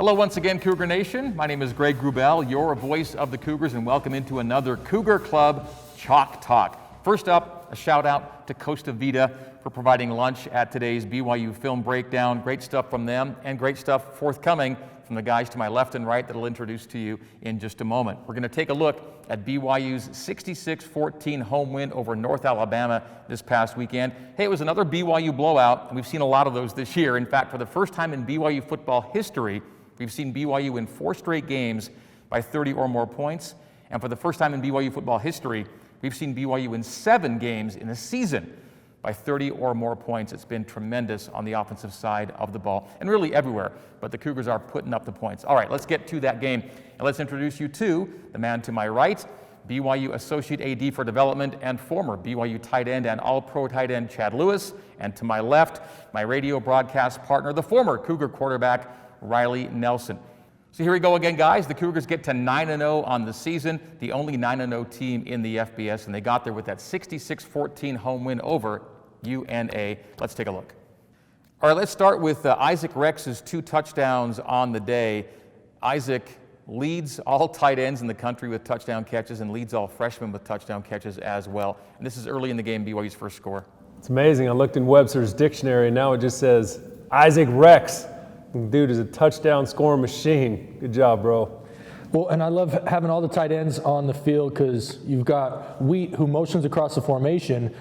Hello once again, Cougar Nation. My name is Wrubell, your voice of the Cougars, and welcome into another Cougar Club Chalk Talk. First up, a shout out to Costa Vida for providing lunch at today's BYU film breakdown. Great stuff from them and great stuff forthcoming from the guys to my left and right that I'll introduce to you in just a moment. We're going to take a look at BYU's 66-14 home win over North Alabama this past weekend. Hey, it was another BYU blowout, and we've seen a lot of those this year. In fact, for the first time in BYU football history, we've seen BYU win 4 straight games by 30 or more points. And for the first time in BYU football history, we've seen BYU win 7 games in a season by 30 or more points. It's been tremendous on the offensive side of the ball, and really everywhere, but the Cougars are putting up the points. All right, let's get to that game, and let's introduce you to the man to my right, BYU Associate AD for Development and former BYU tight end and All-Pro tight end Chad Lewis, and to my left, my radio broadcast partner, the former Cougar quarterback Riley Nelson. So here we go again, guys. The Cougars get to 9-0 on the season, the only 9-0 team in the FBS, and they got there with that 66-14 home win over UNA. Let's take a look. All right, let's start with Isaac Rex's 2 touchdowns on the day. Isaac leads all tight ends in the country with touchdown catches and leads all freshmen with touchdown catches as well. And this is early in the game, BYU's first score. It's amazing. I looked in Webster's dictionary, and now it just says Isaac Rex. Dude is a touchdown scoring machine. Good job, bro. Well, and I love having all the tight ends on the field because you've got Wheat who motions across the formation.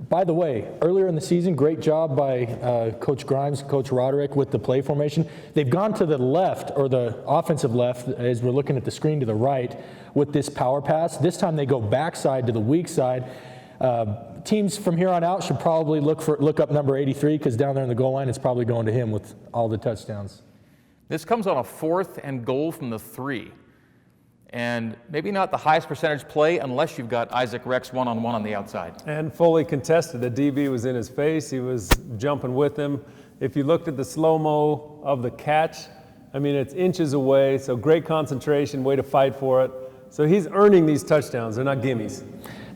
By the way, earlier in the season, great job by Coach Grimes, Coach Roderick with the play formation. They've gone to the left, or the offensive left, as we're looking at the screen to the right, with this power pass. This time they go backside to the weak side. Teams from here on out should probably look up number 83 because down there in the goal line, it's probably going to him with all the touchdowns. This comes on a 4th and goal from the 3. And maybe not the highest percentage play unless you've got Isaac Rex one-on-one on the outside. And fully contested. The DB was in his face. He was jumping with him. If you looked at the slow-mo of the catch, I mean, it's inches away, so great concentration, way to fight for it. So he's earning these touchdowns. They're not gimmies.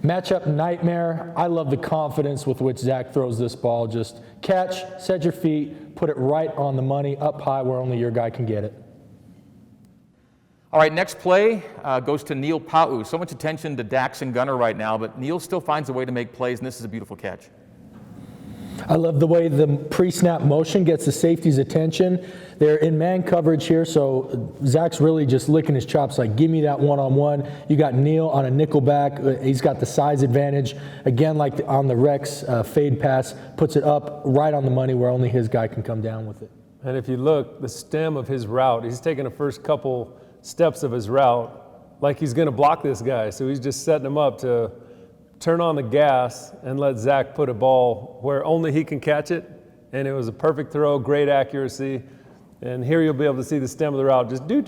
Matchup nightmare. I love the confidence with which Zach throws this ball. Just catch, set your feet, put it right on the money, up high where only your guy can get it. All right, next play goes to Neil Pau. So much attention to Dax and Gunner right now, but Neil still finds a way to make plays, and this is a beautiful catch. I love the way the pre-snap motion gets the safety's attention. They're in man coverage here, so Zach's really just licking his chops like, give me that one-on-one. You got Neil on a nickel back. He's got the size advantage. Again, like on the Rex fade pass, puts it up right on the money where only his guy can come down with it. And if you look, the stem of his route, he's taking the first couple steps of his route like he's going to block this guy. So he's just setting him up to turn on the gas and let Zach put a ball where only he can catch it. And it was a perfect throw, great accuracy. And here you'll be able to see the stem of the route. Just do,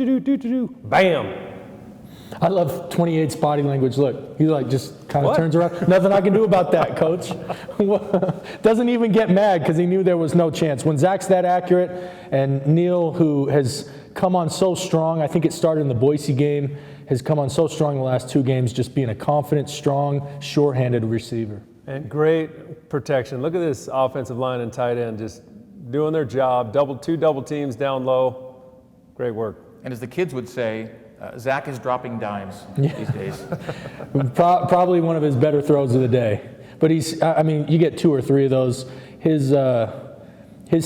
bam. I love 28's body language. Look, he like just kind of turns around. Nothing I can do about that, coach. Doesn't even get mad because he knew there was no chance. When Zach's that accurate, and Neil, who has come on so strong, I think it started in the Boise game, has come on so strong the last 2 games, just being a confident, strong, sure-handed receiver. And great protection. Look at this offensive line and tight end just doing their job. 2 double teams down low. Great work. And as the kids would say, Zach is dropping dimes these days. Probably one of his better throws of the day. But you get 2 or 3 of those. His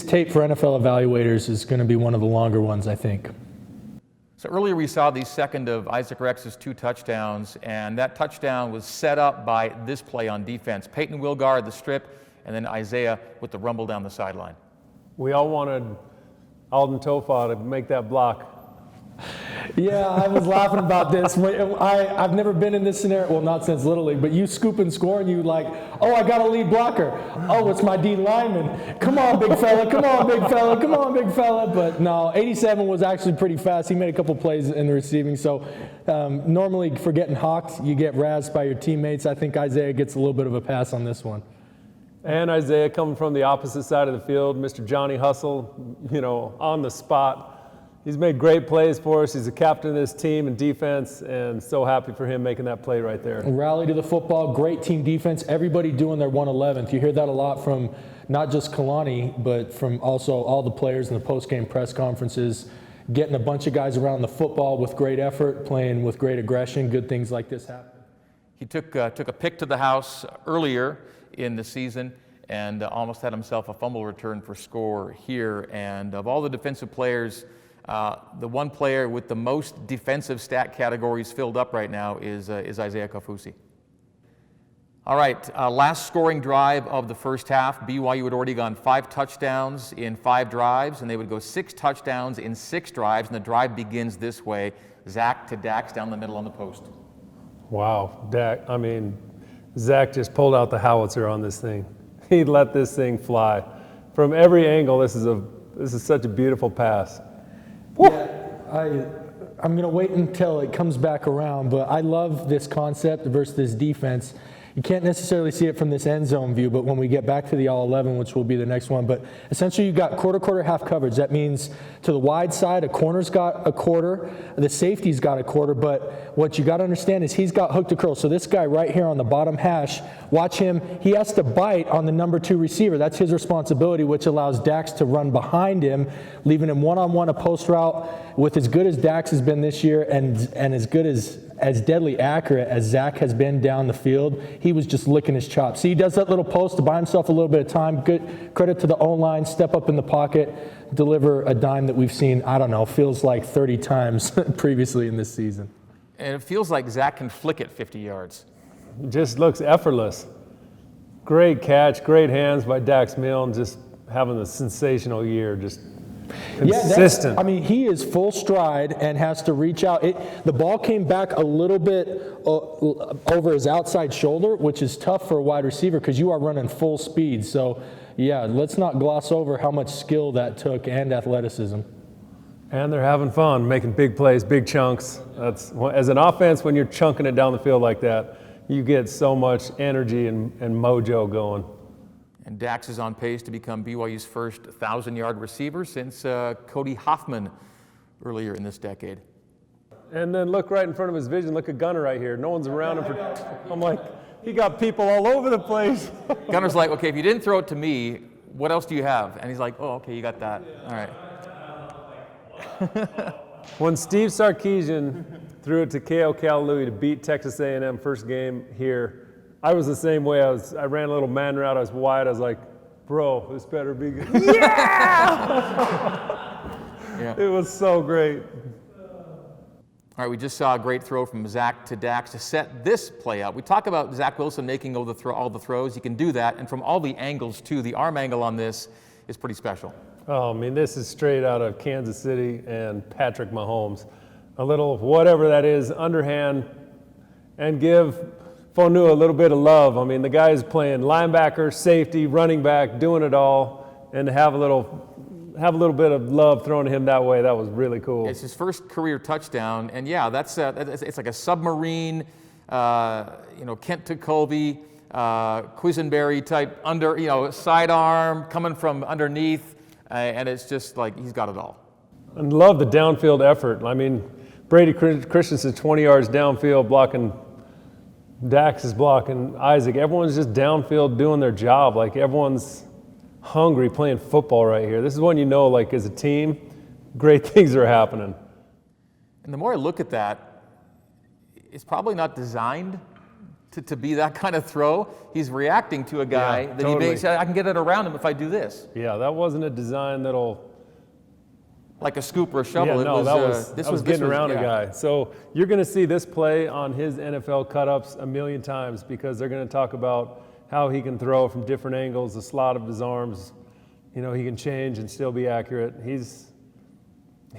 tape for NFL evaluators is going to be one of the longer ones, I think. So earlier we saw the second of Isaac Rex's 2 touchdowns, and that touchdown was set up by this play on defense. Peyton Wilgar, the strip, and then Isaiah with the rumble down the sideline. We all wanted Alden Tofa to make that block. Yeah, I was laughing about this. I've never been in this scenario, well, not since Little League, but you scoop and score and you like, oh, I got a lead blocker. Oh, it's my D lineman. Come on, big fella. Come on, big fella. Come on, big fella. But no, 87 was actually pretty fast. He made a couple plays in the receiving. So normally for getting hawked, you get razzed by your teammates. I think Isaiah gets a little bit of a pass on this one. And Isaiah coming from the opposite side of the field, Mr. Johnny Hustle, on the spot. He's made great plays for us. He's the captain of this team in defense, and so happy for him making that play right there. Rally to the football, great team defense. Everybody doing their 111th. You hear that a lot from not just Kalani, but from also all the players in the post-game press conferences. getting a bunch of guys around the football with great effort, playing with great aggression, good things like this happen. He took a pick to the house earlier in the season and almost had himself a fumble return for score here. And of all the defensive players, the one player with the most defensive stat categories filled up right now is Isaiah Kaufusi. All right, last scoring drive of the first half. BYU had already gone 5 touchdowns in 5 drives, and they would go 6 touchdowns in 6 drives, and the drive begins this way. Zach to Dax down the middle on the post. Wow, Zach just pulled out the howitzer on this thing. He let this thing fly. From every angle, this is such a beautiful pass. Yeah, I'm going to wait until it comes back around, but I love this concept versus this defense. You can't necessarily see it from this end zone view, but when we get back to the all-11, which will be the next one, but essentially you got quarter, half coverage. That means to the wide side, a corner's got a quarter, the safety's got a quarter, but what you got to understand is he's got hook to curl. So this guy right here on the bottom hash, watch him, he has to bite on the number 2 receiver. That's his responsibility, which allows Dax to run behind him, leaving him one-on-one a post route with as good as Dax has been this year and as good as deadly accurate as Zach has been down the field. He was just licking his chops. See, he does that little post to buy himself a little bit of time. Good credit to the O-line, step up in the pocket, deliver a dime that we've seen, I don't know, feels like 30 times previously in this season. And it feels like Zach can flick it 50 yards. Just looks effortless. Great catch, great hands by Dax Milne, just having a sensational year, just consistent. He is full stride and has to reach out. The ball came back a little bit over his outside shoulder, which is tough for a wide receiver because you are running full speed. So, yeah, let's not gloss over how much skill that took and athleticism. And they're having fun, making big plays, big chunks. As an offense, when you're chunking it down the field like that, you get so much energy and mojo going. And Dax is on pace to become BYU's first 1,000-yard receiver since Cody Hoffman earlier in this decade. And then look right in front of his vision. Look at Gunner right here. No one's around him. I'm like, he got people all over the place. Gunner's like, okay, if you didn't throw it to me, what else do you have? And he's like, oh, okay, you got that. All right. When Steve Sarkisian threw it to K.O. Kalalui to beat Texas A&M first game here, I was the same way. I ran a little man route. I was wide. I was like, bro, this better be good. Yeah! It was so great. All right, we just saw a great throw from Zach to Dax to set this play up. We talk about Zach Wilson making all the throws. He can do that, and from all the angles, too. The arm angle on this is pretty special. Oh, this is straight out of Kansas City and Patrick Mahomes. A little of whatever that is, underhand, and give Fonua a little bit of love. The guy's playing linebacker, safety, running back, doing it all, and to have a little bit of love thrown to him that way, that was really cool. It's his first career touchdown, and yeah, it's like a submarine, Kent to Colby, Quisenberry type sidearm coming from underneath, and it's just like he's got it all. And love the downfield effort. Brady Christensen 20 yards downfield blocking. Dax is blocking Isaac. Everyone's just downfield doing their job. Like everyone's hungry playing football right here. This is when you know, like as a team, great things are happening. And the more I look at that, it's probably not designed to be that kind of throw. He's reacting to a guy that totally. He may say, I can get it around him if I do this. Yeah, that wasn't a design that'll... Like a scoop or a shovel. Yeah, no, that was getting around a guy. So you're going to see this play on his NFL cut-ups a million times because they're going to talk about how he can throw from different angles, the slot of his arms. He can change and still be accurate. He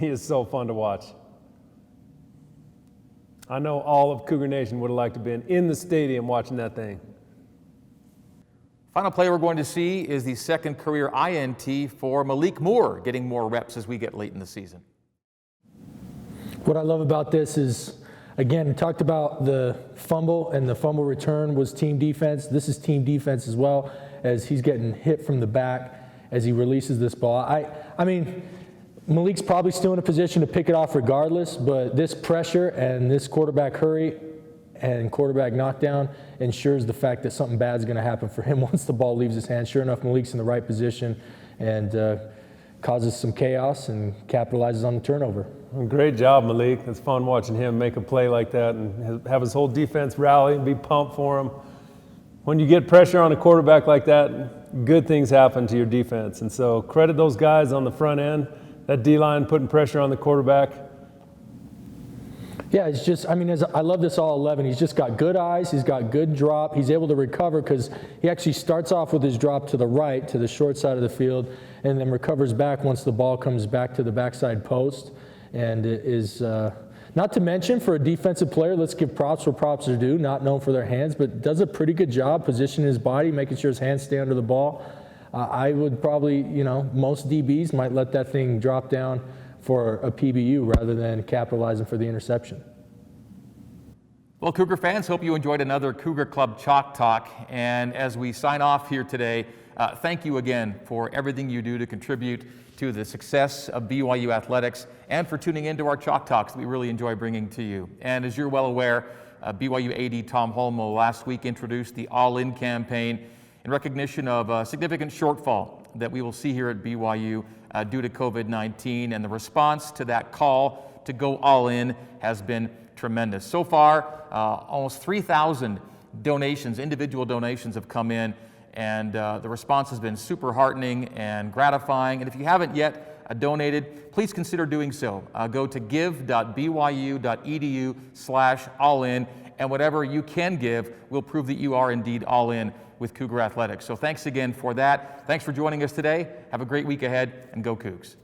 is so fun to watch. I know all of Cougar Nation would have liked to have been in the stadium watching that thing. Final play we're going to see is the second career INT for Malik Moore, getting more reps as we get late in the season. What I love about this is, again, talked about the fumble, and the fumble return was team defense. This is team defense as well, as he's getting hit from the back as he releases this ball. Malik's probably still in a position to pick it off regardless, but this pressure and this quarterback hurry and quarterback knockdown ensures the fact that something bad is going to happen for him once the ball leaves his hand. Sure enough, Malik's in the right position and causes some chaos and capitalizes on the turnover. Well, great job, Malik. It's fun watching him make a play like that and have his whole defense rally and be pumped for him. When you get pressure on a quarterback like that, good things happen to your defense. And so credit those guys on the front end, that D-line putting pressure on the quarterback. Yeah, it's just, I mean, I love this all 11. He's just got good eyes. He's got good drop. He's able to recover because he actually starts off with his drop to the right, to the short side of the field, and then recovers back once the ball comes back to the backside post. And it is, not to mention for a defensive player, let's give props where props are due, not known for their hands, but does a pretty good job positioning his body, making sure his hands stay under the ball. I would probably, most DBs might let that thing drop down for a PBU rather than capitalizing for the interception. Well, Cougar fans, hope you enjoyed another Cougar Club Chalk Talk. And as we sign off here today, thank you again for everything you do to contribute to the success of BYU athletics and for tuning into our Chalk Talks that we really enjoy bringing to you. And as you're well aware, BYU AD Tom Holmoe last week introduced the All-In campaign in recognition of a significant shortfall that we will see here at BYU due to COVID-19, and the response to that call to go all in has been tremendous. So far, almost 3,000 donations, individual donations have come in, and the response has been super heartening and gratifying. And if you haven't yet donated, please consider doing so. Go to give.byu.edu/all-in, and whatever you can give will prove that you are indeed all in with Cougar Athletics. So thanks again for that. Thanks for joining us today. Have a great week ahead, and go Cougs.